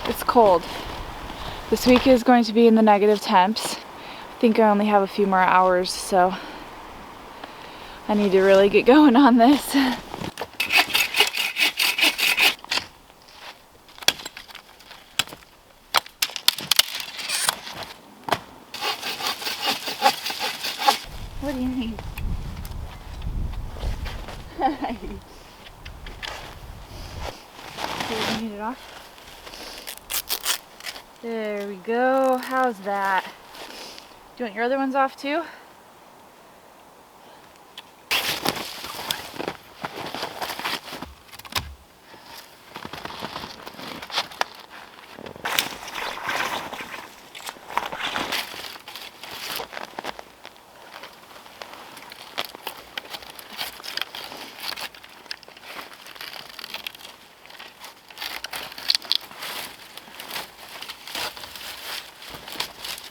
It's cold. This week is going to be in the negative temps. I think I only have a few more hours, so I need to really get going on this. What do you need? Do you need it off? There we go. How's that? Do you want your other ones off too?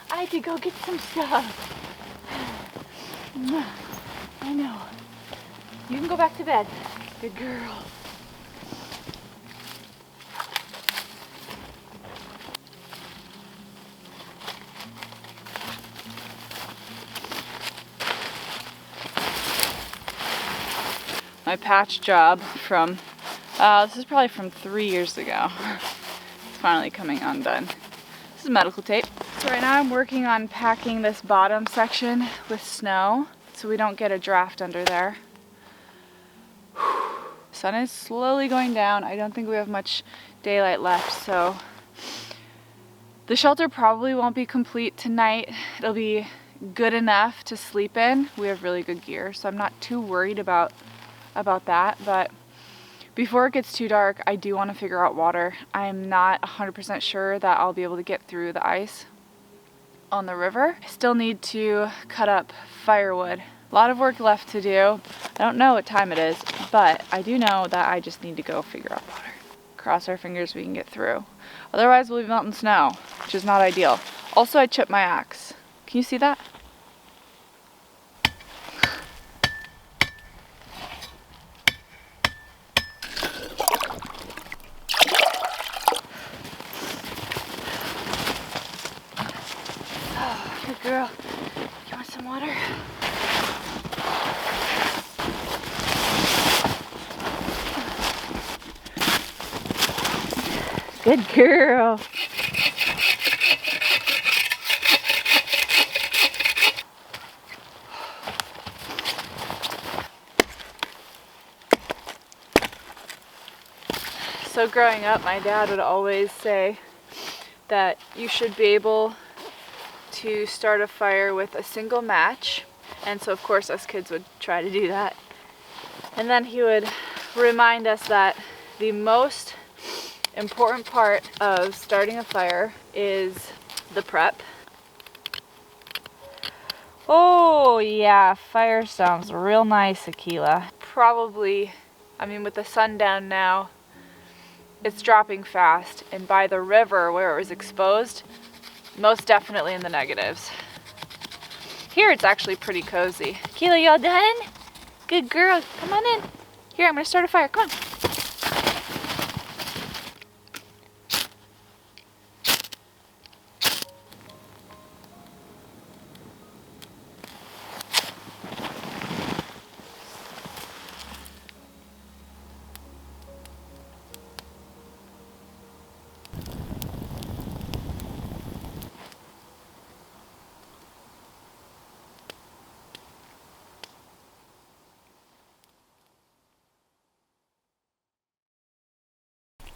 I had to go get some stuff. I know. You can go back to bed. Good girl. My patch job from, this is probably from 3 years ago. It's finally coming undone. This is medical tape. So right now I'm working on packing this bottom section with snow so we don't get a draft under there. Sun is slowly going down. I don't think we have much daylight left, so the shelter probably won't be complete tonight. It'll be good enough to sleep in. We have really good gear, so I'm not too worried about that, but before it gets too dark, I do want to figure out water. I'm not 100% sure that I'll be able to get through the ice on the river. I still need to cut up firewood. A lot of work left to do. I don't know what time it is, but I do know that I just need to go figure out water. Cross our fingers we can get through. Otherwise, we'll be melting snow, which is not ideal. Also, I chipped my axe. Can you see that? Good girl. You want some water? Good girl. So growing up, my dad would always say that you should be able to start a fire with a single match, and so of course us kids would try to do that, and then he would remind us that the most important part of starting a fire is the prep. Oh yeah, fire sounds real nice, Akila. Probably, I mean, with the sun down now, it's dropping fast, and by the river where it was exposed, most definitely in the negatives. Here it's actually pretty cozy. Keela, you all done? Good girl. Come on in. Here, I'm gonna start a fire. Come on.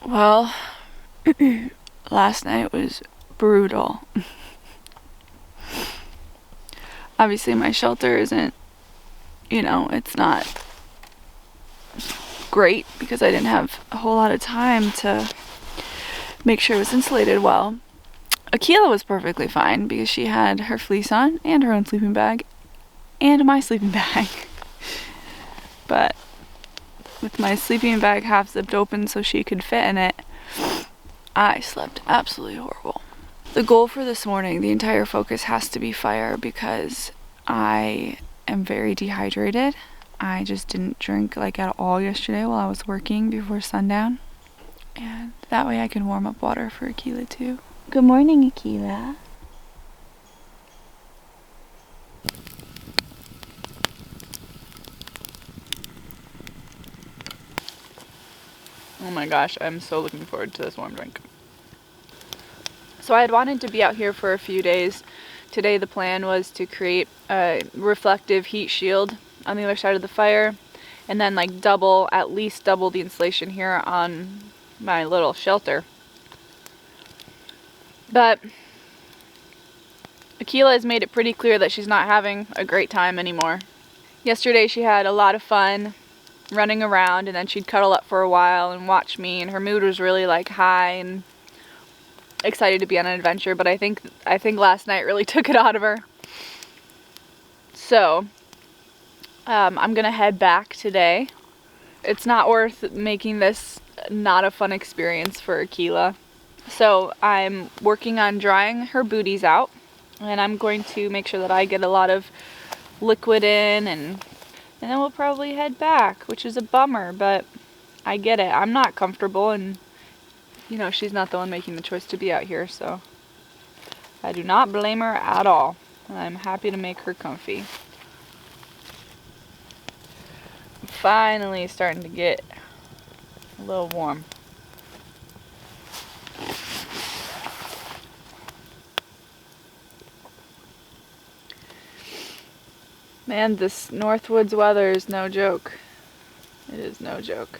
Well, last night was brutal. Obviously my shelter isn't, it's not great because I didn't have a whole lot of time to make sure it was insulated well. Akila was perfectly fine because she had her fleece on and her own sleeping bag and my sleeping bag. But with my sleeping bag half zipped open so she could fit in it, I slept absolutely horrible. The goal for this morning, the entire focus has to be fire because I am very dehydrated. I just didn't drink like at all yesterday while I was working before sundown. And that way I can warm up water for Akila too. Good morning, Akila. Oh my gosh, I'm so looking forward to this warm drink. So I had wanted to be out here for a few days. Today the plan was to create a reflective heat shield on the other side of the fire, and then like at least double the insulation here on my little shelter. But Akila has made it pretty clear that she's not having a great time anymore. Yesterday she had a lot of fun running around, and then she'd cuddle up for a while and watch me, and her mood was really like high and excited to be on an adventure, but I think last night really took it out of her. So I'm gonna head back today. It's not worth making this not a fun experience for Akila. So I'm working on drying her booties out, and I'm going to make sure that I get a lot of liquid in, and then we'll probably head back, which is a bummer, but I get it. I'm not comfortable, and you know, she's not the one making the choice to be out here, so I do not blame her at all. And I'm happy to make her comfy. I'm finally starting to get a little warm. Man, this Northwoods weather is no joke. It is no joke.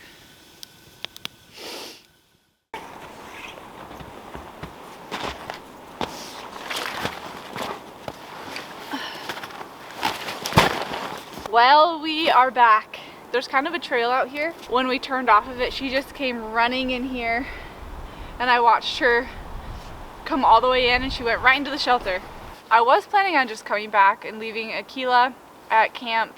Well, we are back. There's kind of a trail out here. When we turned off of it, she just came running in here, and I watched her come all the way in, and she went right into the shelter. I was planning on just coming back and leaving Akila at camp,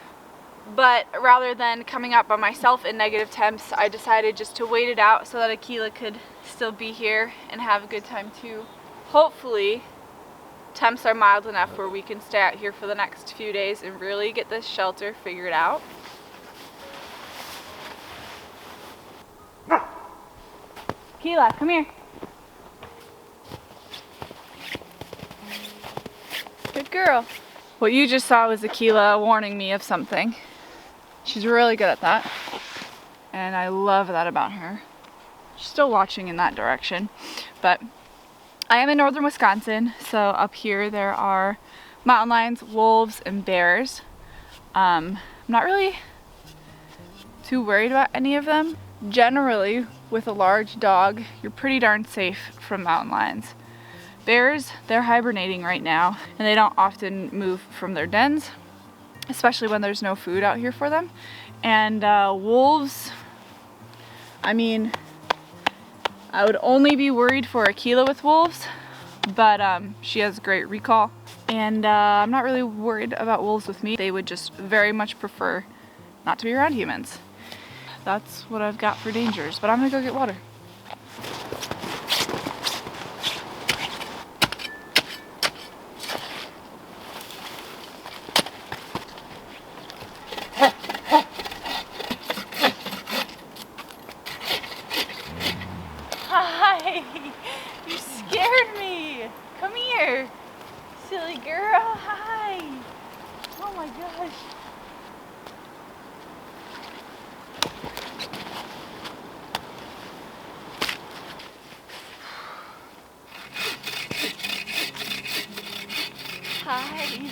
but rather than coming out by myself in negative temps, I decided just to wait it out so that Akila could still be here and have a good time too. Hopefully temps are mild enough where we can stay out here for the next few days and really get this shelter figured out. Akila, come here. Good girl. What you just saw was Akila warning me of something. She's really good at that, and I love that about her. She's still watching in that direction, but I am in northern Wisconsin, so up here there are mountain lions, wolves, and bears. I'm not really too worried about any of them. Generally, with a large dog, you're pretty darn safe from mountain lions. Bears, they're hibernating right now, and they don't often move from their dens, especially when there's no food out here for them. And wolves, I mean, I would only be worried for Akila with wolves, but she has great recall. And I'm not really worried about wolves with me. They would just very much prefer not to be around humans. That's what I've got for dangers, but I'm gonna go get water. Hi! You scared me! Come here! Silly girl, hi! Oh my gosh! Hi!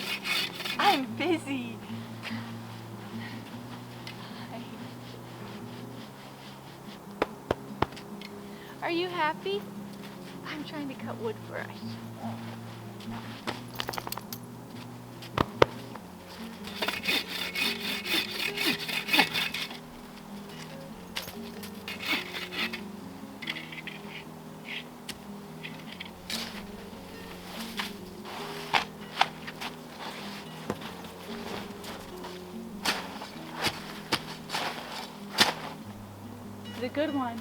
I'm busy! Hi. Are you happy? I'm trying to cut wood for us. The good one.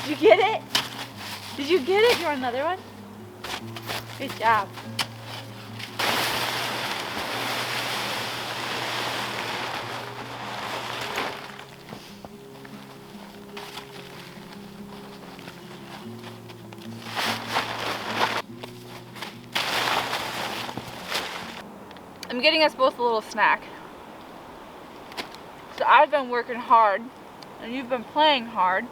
Did you get it? Did you get it? You want another one? Good job. getting us both a little snack. So I've been working hard and you've been playing hard.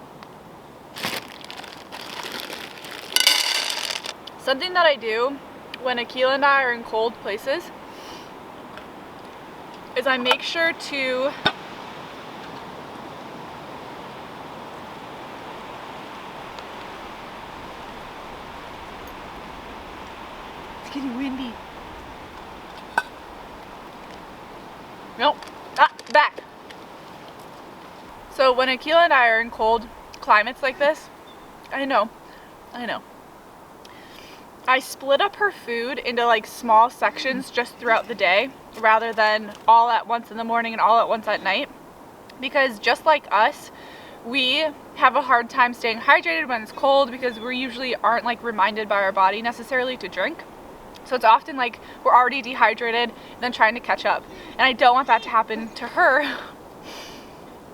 Something that I do when Akila and I are in cold places is I make sure to it's getting windy. Nope. Back. So when Akila and I are in cold climates like this, I know. I split up her food into like small sections just throughout the day rather than all at once in the morning and all at once at night. Because just like us, we have a hard time staying hydrated when it's cold because we usually aren't like reminded by our body necessarily to drink. So it's often like we're already dehydrated and then trying to catch up. And I don't want that to happen to her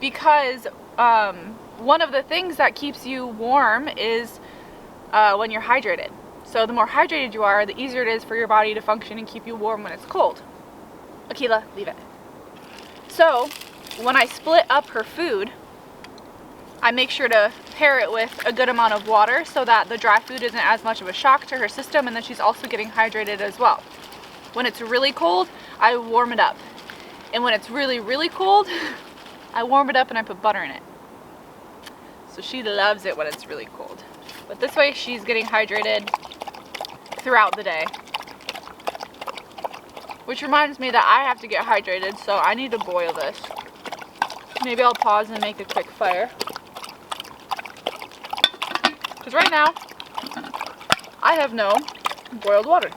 because one of the things that keeps you warm is when you're hydrated. So the more hydrated you are, the easier it is for your body to function and keep you warm when it's cold. Akila, leave it. So when I split up her food, I make sure to pair it with a good amount of water so that the dry food isn't as much of a shock to her system, and then she's also getting hydrated as well. When it's really cold, I warm it up. And when it's really, really cold, I warm it up and I put butter in it. So she loves it when it's really cold. But this way she's getting hydrated throughout the day. Which reminds me that I have to get hydrated, so I need to boil this. Maybe I'll pause and make a quick fire. Because right now, I have no boiled water.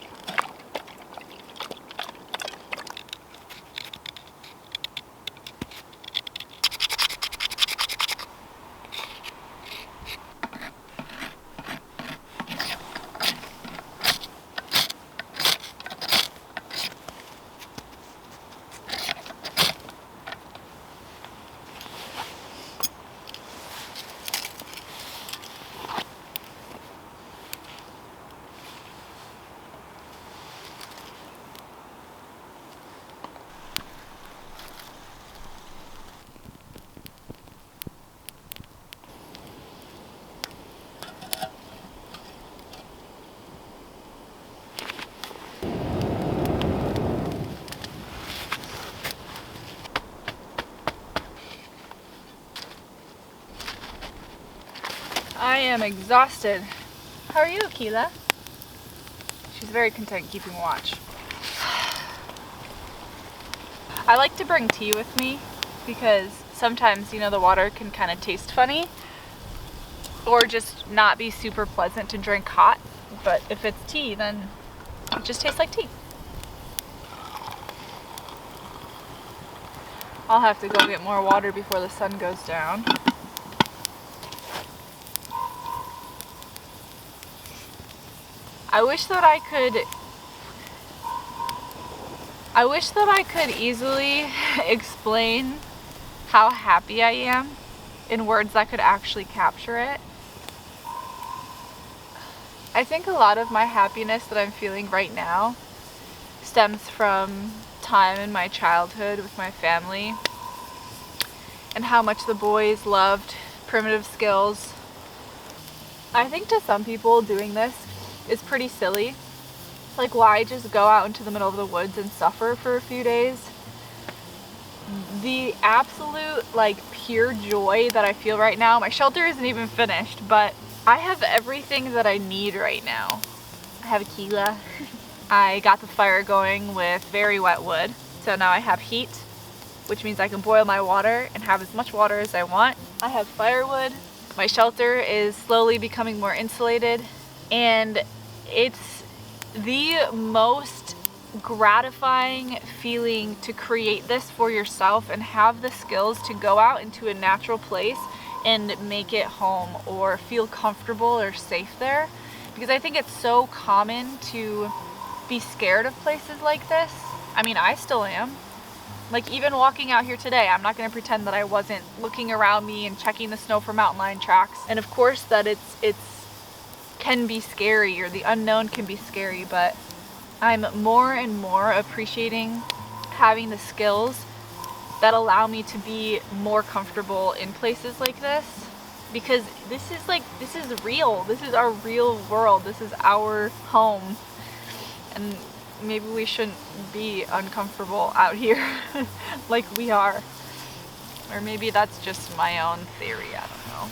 I am exhausted. How are you, Akila? She's very content keeping watch. I like to bring tea with me because sometimes, you know, the water can kind of taste funny or just not be super pleasant to drink hot. But if it's tea, then it just tastes like tea. I'll have to go get more water before the sun goes down. I wish that I could easily explain how happy I am in words that could actually capture it. I think a lot of my happiness that I'm feeling right now stems from time in my childhood with my family and how much the boys loved primitive skills. I think to some people doing this is pretty silly. Like, why just go out into the middle of the woods and suffer for a few days? The absolute, like, pure joy that I feel right now, my shelter isn't even finished, but I have everything that I need right now. I have Akila. I got the fire going with very wet wood, so now I have heat, which means I can boil my water and have as much water as I want. I have firewood. My shelter is slowly becoming more insulated, and it's the most gratifying feeling to create this for yourself and have the skills to go out into a natural place and make it home or feel comfortable or safe there. Because I think it's so common to be scared of places like this. I mean, I still am. Like, even walking out here today, I'm not going to pretend that I wasn't looking around me and checking the snow for mountain lion tracks. And of course that it's can be scary, or the unknown can be scary, but I'm more and more appreciating having the skills that allow me to be more comfortable in places like this, because this is real. This is our real world. This is our home. And maybe we shouldn't be uncomfortable out here like we are. Or maybe that's just my own theory, I don't know.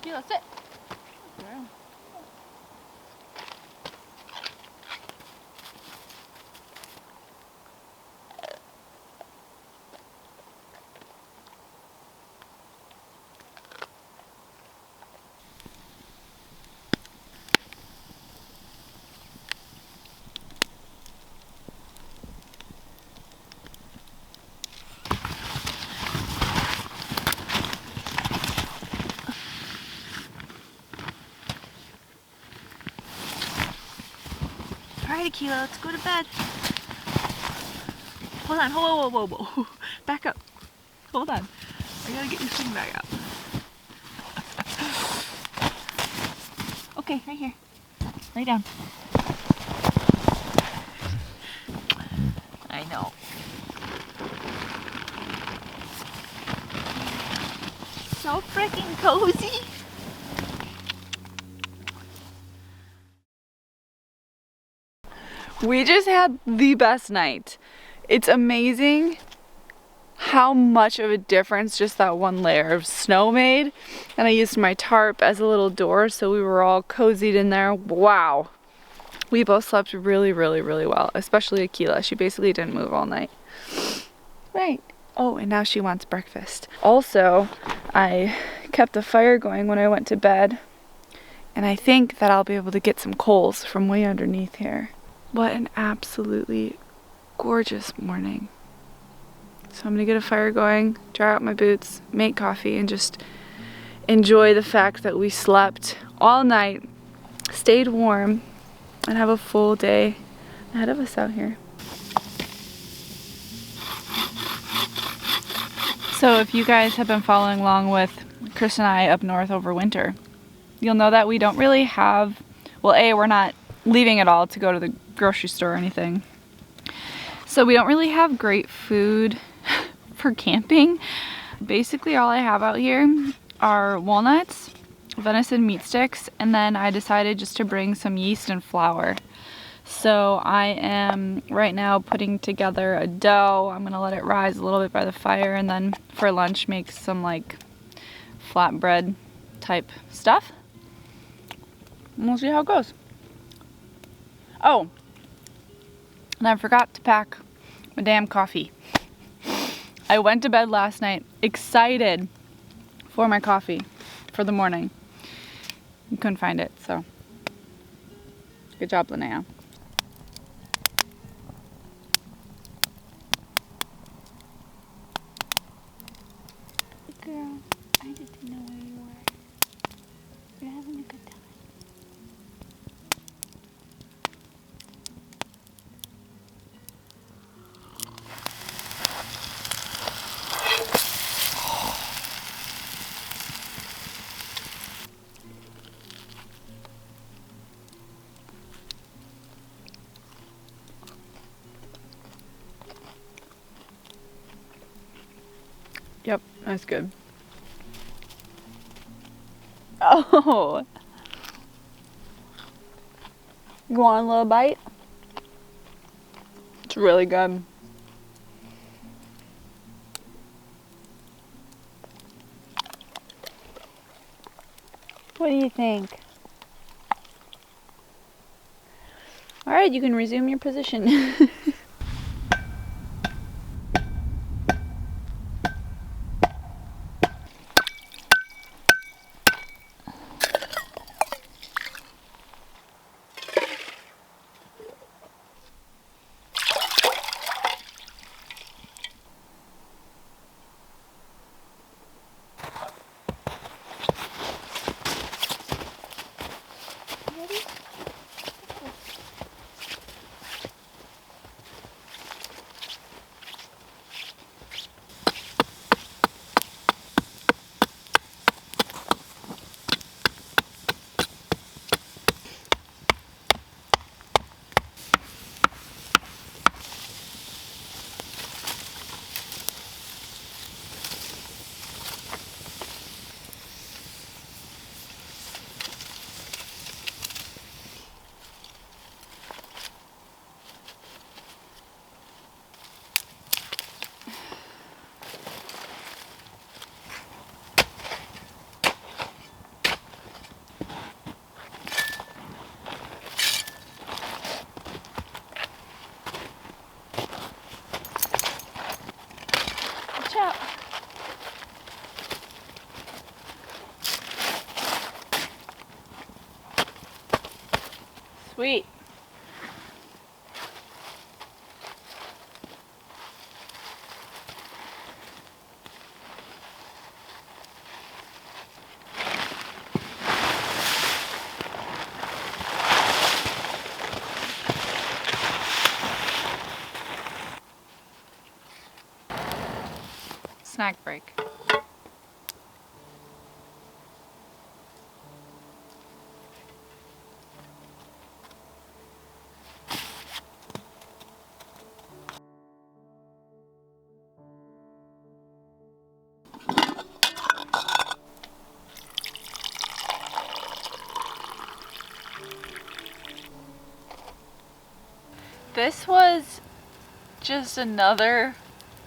Yeah, that's it. Wow. Alright, Akila, let's go to bed. Hold on, whoa. Back up. Hold on. I gotta get your thing back up. Okay, right here. Lay down. I know. So freaking cozy. We just had the best night. It's amazing how much of a difference just that one layer of snow made. And I used my tarp as a little door, so we were all cozied in there. Wow. We both slept really well, especially Akila. She basically didn't move all night. Right. Oh, and now she wants breakfast. Also, I kept the fire going when I went to bed, and I think that I'll be able to get some coals from way underneath here. What an absolutely gorgeous morning. So I'm gonna get a fire going, dry out my boots, make coffee, and just enjoy the fact that we slept all night, stayed warm, and have a full day ahead of us out here. So if you guys have been following along with Chris and I up north over winter, you'll know that we don't really have, well, we're not leaving at all to go to the grocery store or anything. So we don't really have great food for camping. Basically all I have out here are walnuts, venison meat sticks, and then I decided just to bring some yeast and flour. So I am right now putting together a dough. I'm gonna let it rise a little bit by the fire, and then for lunch make some like flatbread type stuff. And we'll see how it goes. Oh, and I forgot to pack my damn coffee. I went to bed last night excited for my coffee for the morning. I couldn't find it, so good job, Linnea. Girl, I didn't know where you were. You're having a good time. Yep, that's good. Oh! You want a little bite? It's really good. What do you think? All right, you can resume your position. Watch out. Sweet. Snack break. This was just another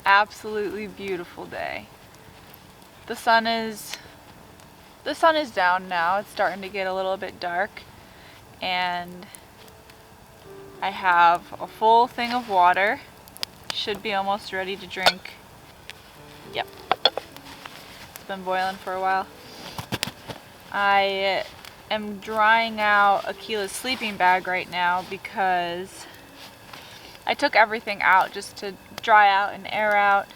absolutely beautiful day. The sun is down now. It's starting to get a little bit dark, and I have a full thing of water. Should be almost ready to drink. Yep. It's been boiling for a while. I am drying out Akila's sleeping bag right now because I took everything out just to dry out and air out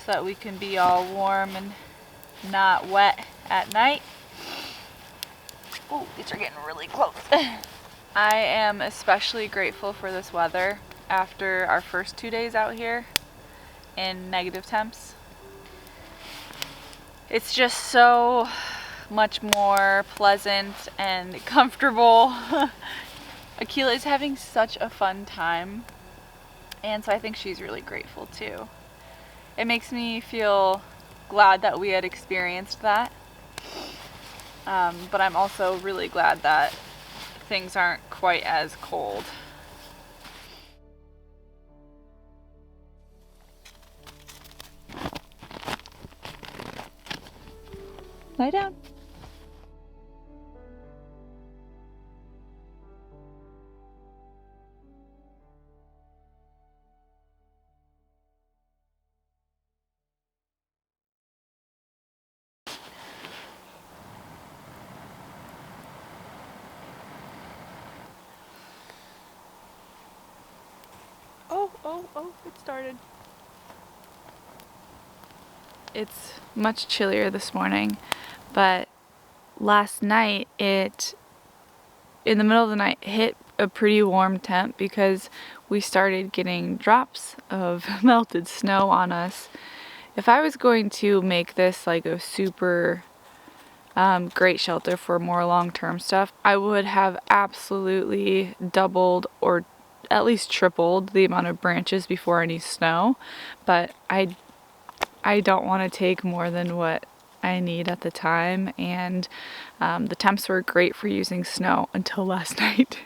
so that we can be all warm and not wet at night. Oh, these are getting really close. I am especially grateful for this weather after our first 2 days out here in negative temps. It's just so much more pleasant and comfortable. Akila is having such a fun time, and so I think she's really grateful too. It makes me feel glad that we had experienced that, but I'm also really glad that things aren't quite as cold. Lie down. Oh, it started. It's much chillier this morning, but last night in the middle of the night, hit a pretty warm temp because we started getting drops of melted snow on us. If I was going to make this like a super great shelter for more long-term stuff, I would have absolutely doubled or at least tripled the amount of branches before any snow, but I don't want to take more than what I need at the time, and the temps were great for using snow until last night.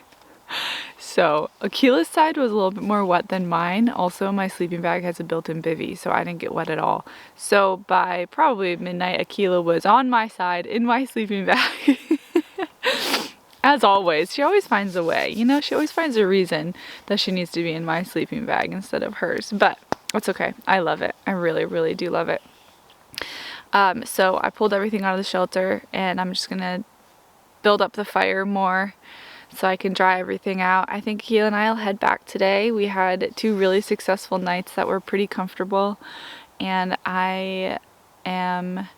So Akila's side was a little bit more wet than mine. Also, my sleeping bag has a built-in bivvy, so I didn't get wet at all. So by probably midnight, Akila was on my side in my sleeping bag. As always, she always finds a way. You know, she always finds a reason that she needs to be in my sleeping bag instead of hers. But it's okay. I love it. I really, really do love it. So I pulled everything out of the shelter, and I'm just gonna build up the fire more so I can dry everything out. I think Akila and I will head back today. We had 2 really successful nights that were pretty comfortable, and I am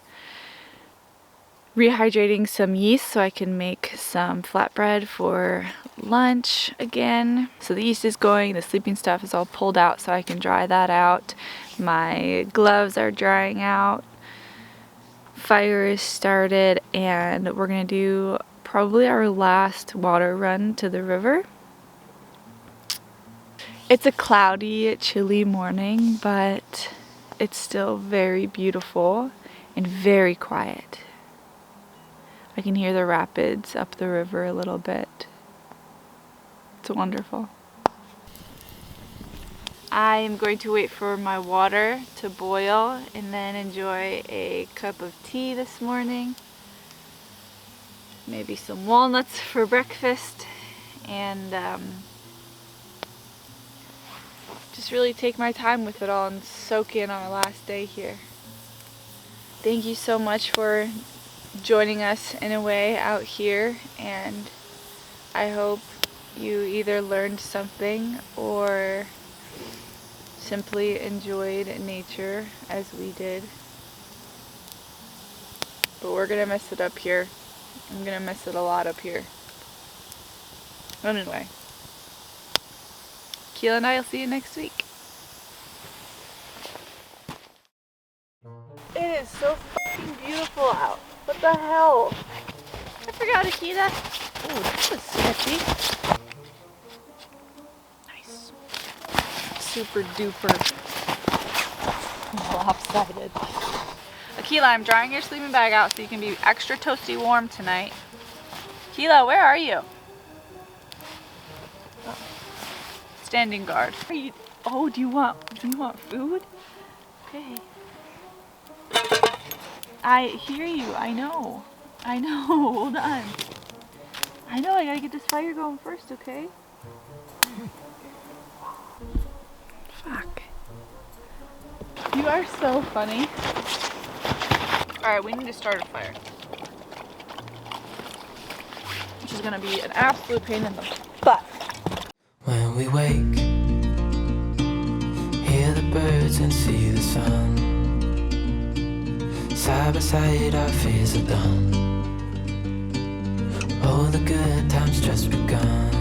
rehydrating some yeast so I can make some flatbread for lunch again. So the yeast is going, the sleeping stuff is all pulled out so I can dry that out. My gloves are drying out. Fire is started, and we're gonna do probably our last water run to the river. It's a cloudy, chilly morning, but it's still very beautiful and very quiet. I can hear the rapids up the river a little bit. It's wonderful. I am going to wait for my water to boil and then enjoy a cup of tea this morning. Maybe some walnuts for breakfast, and just really take my time with it all and soak in our last day here. Thank you so much for joining us in a way out here, and I hope you either learned something or simply enjoyed nature as we did. But we're gonna mess it up here. I'm gonna mess it a lot up here. Anyway, Keela and I will see you next week. It is so fucking beautiful out. What the hell? I forgot, Akita. Oh, that was sketchy. Nice. Super duper lopsided. Akila, I'm drying your sleeping bag out so you can be extra toasty warm tonight. Akila, where are you? Oh. Standing guard. Are you, oh, do you want food? Okay. I hear you. I know. Hold on. I know. I gotta get this fire going first, okay? Fuck. You are so funny. Alright, we need to start a fire. Which is gonna be an absolute pain in the butt. When we wake, hear the birds and see the sun. Side by side our fears are done. Oh, the good times just begun.